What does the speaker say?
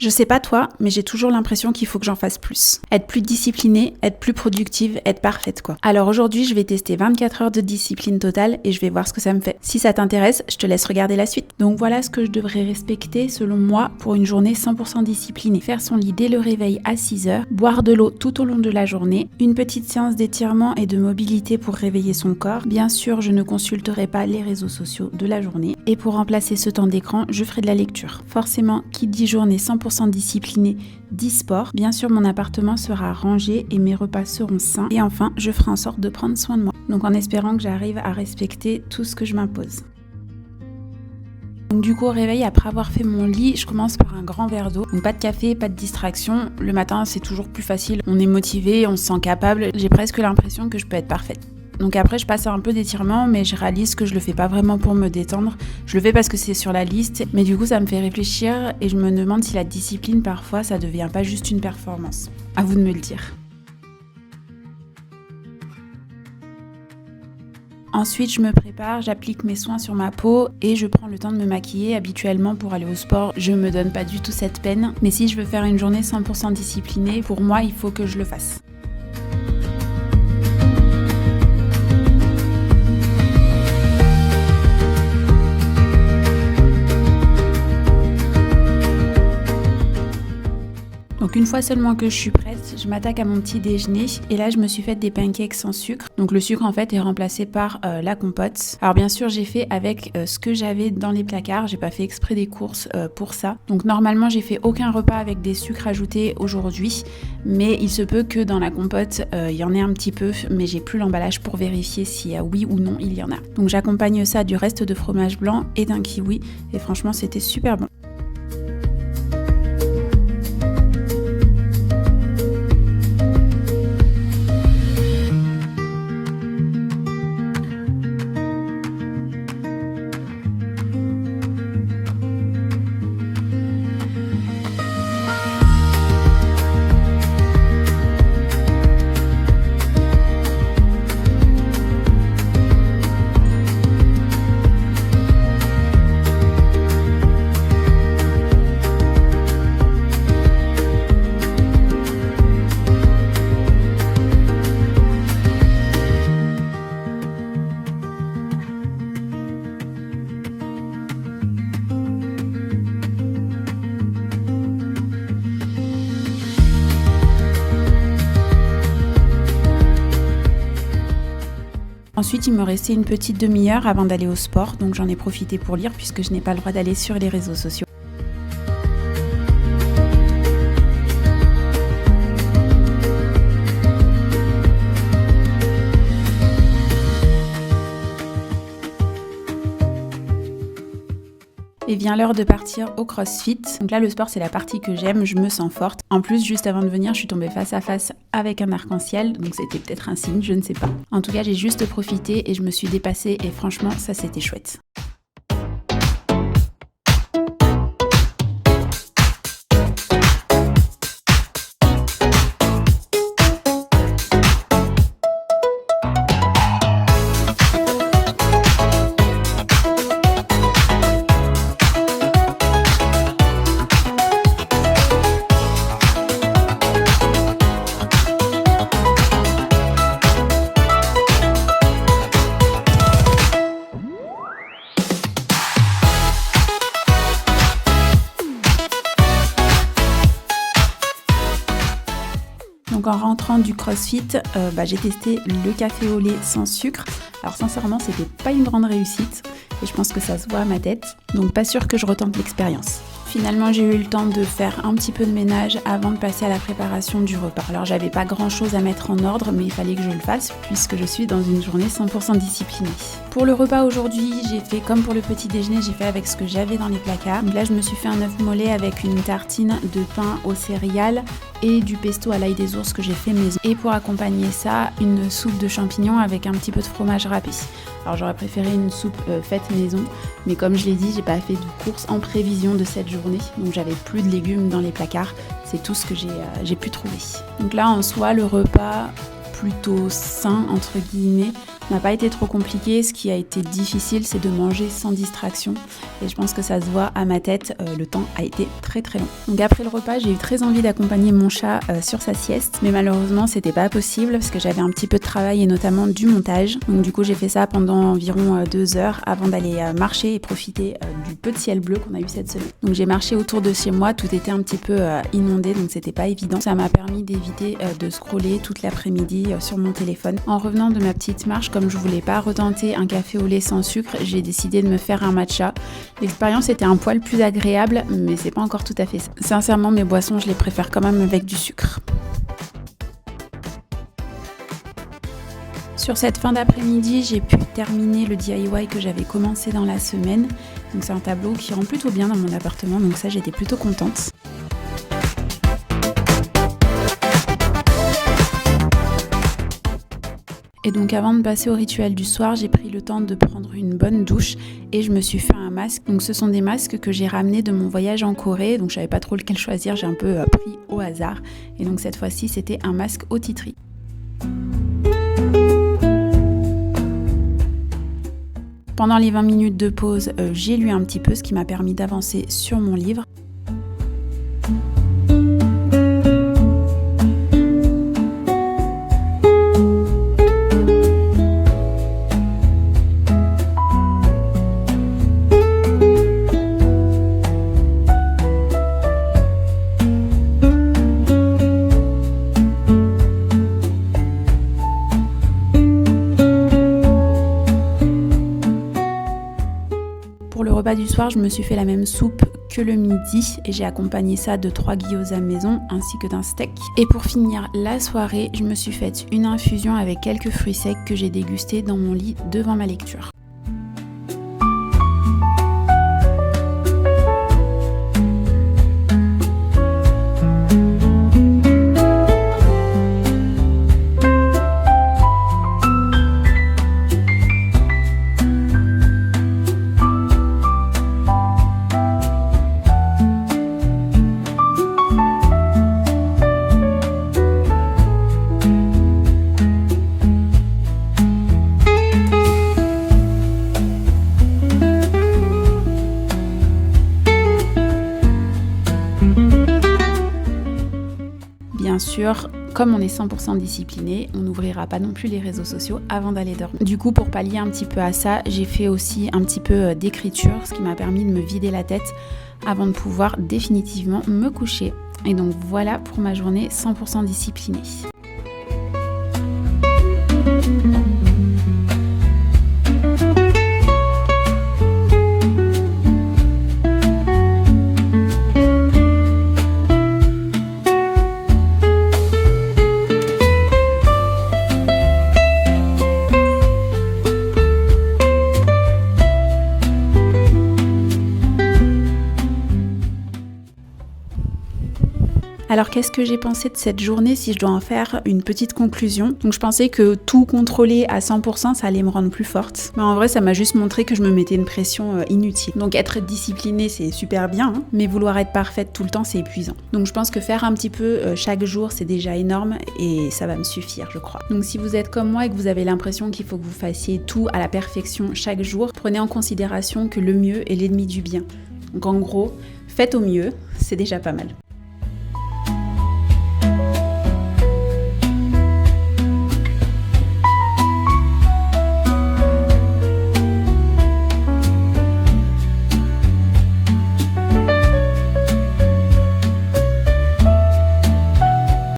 Je sais pas toi, mais j'ai toujours l'impression qu'il faut que j'en fasse plus. Être plus disciplinée, être plus productive, être parfaite quoi. Alors aujourd'hui, je vais tester 24 heures de discipline totale et je vais voir ce que ça me fait. Si ça t'intéresse, je te laisse regarder la suite. Donc voilà ce que je devrais respecter selon moi pour une journée 100% disciplinée. Faire son lit dès le réveil à 6h, boire de l'eau tout au long de la journée, une petite séance d'étirement et de mobilité pour réveiller son corps. Bien sûr, je ne consulterai pas les réseaux sociaux de la journée. Et pour remplacer ce temps d'écran, je ferai de la lecture. Forcément, qui dit journée 100% disciplinée, dit sport. Bien sûr, mon appartement sera rangé et mes repas seront sains. Et enfin, je ferai en sorte de prendre soin de moi. Donc en espérant que j'arrive à respecter tout ce que je m'impose. Donc du coup au réveil, après avoir fait mon lit, je commence par un grand verre d'eau. Donc pas de café, pas de distraction. Le matin c'est toujours plus facile. On est motivé, on se sent capable. J'ai presque l'impression que je peux être parfaite. Donc après je passe à un peu d'étirement, mais je réalise que je le fais pas vraiment pour me détendre. Je le fais parce que c'est sur la liste, mais du coup ça me fait réfléchir et je me demande si la discipline parfois ça devient pas juste une performance. À vous de me le dire. Ensuite, je me prépare, j'applique mes soins sur ma peau et je prends le temps de me maquiller. Habituellement, pour aller au sport, je me donne pas du tout cette peine. Mais si je veux faire une journée 100% disciplinée, pour moi, il faut que je le fasse. Donc une fois seulement que je suis prête, je m'attaque à mon petit déjeuner et là je me suis fait des pancakes sans sucre. Donc le sucre en fait est remplacé par la compote. Alors bien sûr j'ai fait avec ce que j'avais dans les placards, j'ai pas fait exprès des courses pour ça. Donc normalement j'ai fait aucun repas avec des sucres ajoutés aujourd'hui, mais il se peut que dans la compote il y en ait un petit peu, mais j'ai plus l'emballage pour vérifier si oui ou non il y en a. Donc j'accompagne ça du reste de fromage blanc et d'un kiwi et franchement c'était super bon. Ensuite, il me restait une petite demi-heure avant d'aller au sport, donc j'en ai profité pour lire puisque je n'ai pas le droit d'aller sur les réseaux sociaux. Et vient l'heure de partir au CrossFit. Donc là, le sport, c'est la partie que j'aime, je me sens forte. En plus, juste avant de venir, je suis tombée face à face avec un arc-en-ciel, donc c'était peut-être un signe, je ne sais pas. En tout cas, j'ai juste profité et je me suis dépassée et franchement, ça c'était chouette. Donc en rentrant du CrossFit, j'ai testé le café au lait sans sucre. Alors sincèrement, c'était pas une grande réussite et je pense que ça se voit à ma tête. Donc pas sûr que je retente l'expérience. Finalement, j'ai eu le temps de faire un petit peu de ménage avant de passer à la préparation du repas. Alors j'avais pas grand chose à mettre en ordre, mais il fallait que je le fasse puisque je suis dans une journée 100% disciplinée. Pour le repas aujourd'hui, j'ai fait comme pour le petit déjeuner, j'ai fait avec ce que j'avais dans les placards. Donc là, je me suis fait un œuf mollet avec une tartine de pain aux céréales et du pesto à l'ail des ours que j'ai fait maison. Et pour accompagner ça, une soupe de champignons avec un petit peu de fromage râpé. Alors j'aurais préféré une soupe faite maison, mais comme je l'ai dit, j'ai pas fait de courses en prévision de cette journée, donc j'avais plus de légumes dans les placards, c'est tout ce que j'ai pu trouver. Donc là en soi, le repas plutôt sain entre guillemets, n'a pas été trop compliqué. Ce qui a été difficile, c'est de manger sans distraction. Et je pense que ça se voit à ma tête, le temps a été très très long. Donc après le repas, j'ai eu très envie d'accompagner mon chat sur sa sieste. Mais malheureusement, c'était pas possible parce que j'avais un petit peu de travail et notamment du montage. Donc du coup, j'ai fait ça pendant environ 2 heures avant d'aller marcher et profiter du peu de ciel bleu qu'on a eu cette semaine. Donc j'ai marché autour de chez moi, tout était un petit peu inondé, donc c'était pas évident. Ça m'a permis d'éviter de scroller toute l'après-midi sur mon téléphone. En revenant de ma petite marche, comme je voulais pas retenter un café au lait sans sucre, j'ai décidé de me faire un matcha. L'expérience était un poil plus agréable, mais c'est pas encore tout à fait ça. Sincèrement, mes boissons, je les préfère quand même avec du sucre. Sur cette fin d'après-midi, j'ai pu terminer le DIY que j'avais commencé dans la semaine. Donc c'est un tableau qui rend plutôt bien dans mon appartement, donc ça j'étais plutôt contente. Et donc avant de passer au rituel du soir, j'ai pris le temps de prendre une bonne douche et je me suis fait un masque. Donc ce sont des masques que j'ai ramenés de mon voyage en Corée, donc je savais pas trop lequel choisir, j'ai un peu pris au hasard. Et donc cette fois-ci, c'était un masque au tea tree. Pendant les 20 minutes de pause, j'ai lu un petit peu, ce qui m'a permis d'avancer sur mon livre. Pour le repas du soir, je me suis fait la même soupe que le midi et j'ai accompagné ça de 3 gyoza maison ainsi que d'un steak. Et pour finir la soirée, je me suis faite une infusion avec quelques fruits secs que j'ai dégustés dans mon lit devant ma lecture. Bien sûr, comme on est 100% discipliné, on n'ouvrira pas non plus les réseaux sociaux avant d'aller dormir. Du coup, pour pallier un petit peu à ça, j'ai fait aussi un petit peu d'écriture, ce qui m'a permis de me vider la tête avant de pouvoir définitivement me coucher. Et donc voilà pour ma journée 100% disciplinée. Alors qu'est-ce que j'ai pensé de cette journée si je dois en faire une petite conclusion? Donc je pensais que tout contrôler à 100% ça allait me rendre plus forte. Mais en vrai ça m'a juste montré que je me mettais une pression inutile. Donc être disciplinée c'est super bien, hein, mais vouloir être parfaite tout le temps c'est épuisant. Donc je pense que faire un petit peu chaque jour c'est déjà énorme et ça va me suffire je crois. Donc si vous êtes comme moi et que vous avez l'impression qu'il faut que vous fassiez tout à la perfection chaque jour, prenez en considération que le mieux est l'ennemi du bien. Donc en gros, faites au mieux, c'est déjà pas mal.